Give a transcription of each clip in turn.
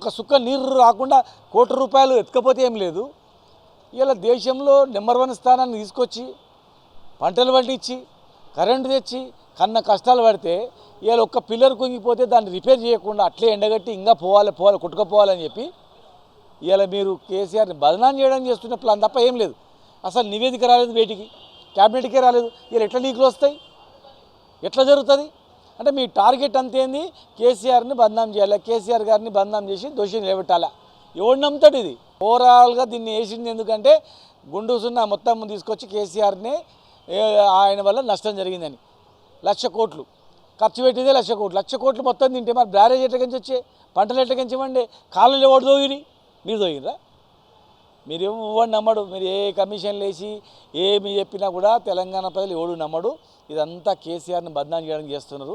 ఒక సుక్క నీరు రాకుండా ₹1 ఎత్తుకపోతే ఏం లేదు. ఇలా దేశంలో నెంబర్ 1 స్థానాన్ని తీసుకొచ్చి పంటలు పండించి కరెంటు తెచ్చి కన్న కష్టాలు పడితే ఇలా ఒక్క పిల్లర్ కుంగిపోతే దాన్ని రిపేర్ చేయకుండా అట్లే ఎండగట్టి ఇంకా పోవాలి కొట్టుకుపోవాలని చెప్పి ఇలా మీరు కేసీఆర్ని బదనాం చేయడం చేస్తున్న ప్లాన్ తప్ప ఏం లేదు. అసలు నివేదిక రాలేదు, వేటికి క్యాబినెట్కే రాలేదు. ఇలా ఎట్లా లీకులు వస్తాయి, ఎట్లా జరుగుతుంది అంటే మీ టార్గెట్ అంతేంది? కేసీఆర్ని బదనాం చేయాలి, కేసీఆర్ గారిని బదనాం చేసి దోషి నిలబెట్టాలా. ఎవడు నమ్ముతాడు ఇది? ఓవరాల్గా దీన్ని వేసింది ఎందుకంటే గుండు సున్నా మొత్తం తీసుకొచ్చి కేసీఆర్ని ఆయన వల్ల నష్టం జరిగిందని 1,00,000 కోట్లు ఖర్చు పెట్టిందే 1,00,000 కోట్లు. 1,00,000 కోట్లు మొత్తం తింటే మరి బ్యారేజ్ ఎట్లకించి వచ్చే, పంటలు ఎట్లకించి ఇవ్వండి, కాళ్ళు ఎవడు దోగిరి? మీరు దోగిరా? మీరు ఎవడు నమ్మడు. మీరు ఏ కమిషన్లు వేసి ఏమి చెప్పినా కూడా తెలంగాణ ప్రజలు ఎవడు నమ్మడు. ఇదంతా కేసీఆర్ని బదనాం చేయడానికి చేస్తున్నారు.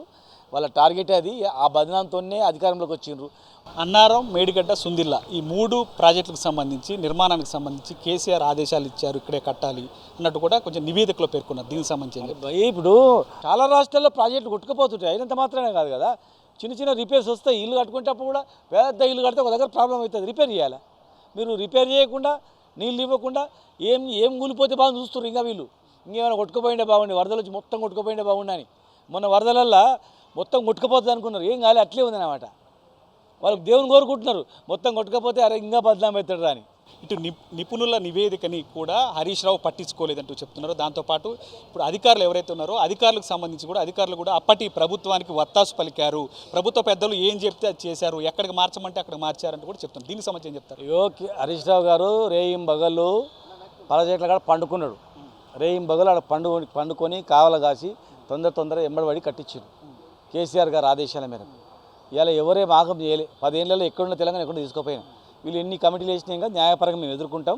వాళ్ళ టార్గెట్ అది. ఆ బదనాంతోనే అధికారంలోకి వచ్చిండ్రు. అన్నారం, మేడిగడ్డ, సుందిల్లా ఈ 3 ప్రాజెక్టులకు సంబంధించి నిర్మాణానికి సంబంధించి కేసీఆర్ ఆదేశాలు ఇచ్చారు, ఇక్కడే కట్టాలి అన్నట్టు కూడా కొంచెం నివేదికలో పేర్కొన్నారు. దీనికి సంబంధించి ఇప్పుడు చాలా రాష్ట్రాల్లో ప్రాజెక్టులు కొట్టుకుపోతుంటాయి. అయినంత మాత్రమే కాదు కదా, చిన్న చిన్న రిపేర్స్ వస్తాయి. ఇల్లు కట్టుకునేటప్పుడు కూడా పెద్ద ఇల్లు కడితే ఒక దగ్గర ప్రాబ్లం అవుతుంది, రిపేర్ చేయాలి. మీరు రిపేర్ చేయకుండా నీళ్ళు ఇవ్వకుండా ఏం కూలిపోతే బాగా చూస్తారు. ఇంకా వీళ్ళు ఇంకేమైనా కొట్టుకుపోయిండే బాగుండి, వరదలు వచ్చి మొత్తం కొట్టుకుపోయిండే బాగుండని. మొన్న వరదలల్లో మొత్తం కొట్టుకుపోతుంది అనుకున్నారు, ఏం కాలే, అట్లే ఉంది అన్నమాట. వాళ్ళకి దేవుని కోరుకుంటున్నారు, మొత్తం కొట్టుకపోతే అరే ఇంకా బదనాం అవుతాడు అని. ఇటు నిపుణుల నివేదికని కూడా హరీష్ రావు పట్టించుకోలేదంటూ చెప్తున్నారు. దాంతోపాటు ఇప్పుడు అధికారులు ఎవరైతే ఉన్నారో అధికారులకు సంబంధించి కూడా అధికారులు కూడా అప్పటి ప్రభుత్వానికి వత్తాసు పలికారు. ప్రభుత్వ పెద్దలు ఏం చెప్తే అది చేశారు, ఎక్కడికి మార్చమంటే అక్కడికి మార్చారంటూ కూడా చెప్తున్నారు. దీనికి సంబంధించి ఏం చెప్తారు? హరీష్ రావు గారు రేయిం బగళ్ళు పలచెట్ల కాడ పండుకున్నాడు. రేయిం బగలు ఆడ పండుకొని కావల కాసి తొందర ఎంబడిపడి కట్టించారు కేసీఆర్ గారు ఆదేశాల మేరకు. ఇలా ఎవరేం ఆగం చేయలే. 10 ఏళ్లలో ఎక్కడున్న తెలంగాణ ఎక్కడ తీసుకుపోయినా వీళ్ళు ఎన్ని కమిటీలు వేసినా ఇంకా న్యాయపరంగా మేము ఎదుర్కొంటాం.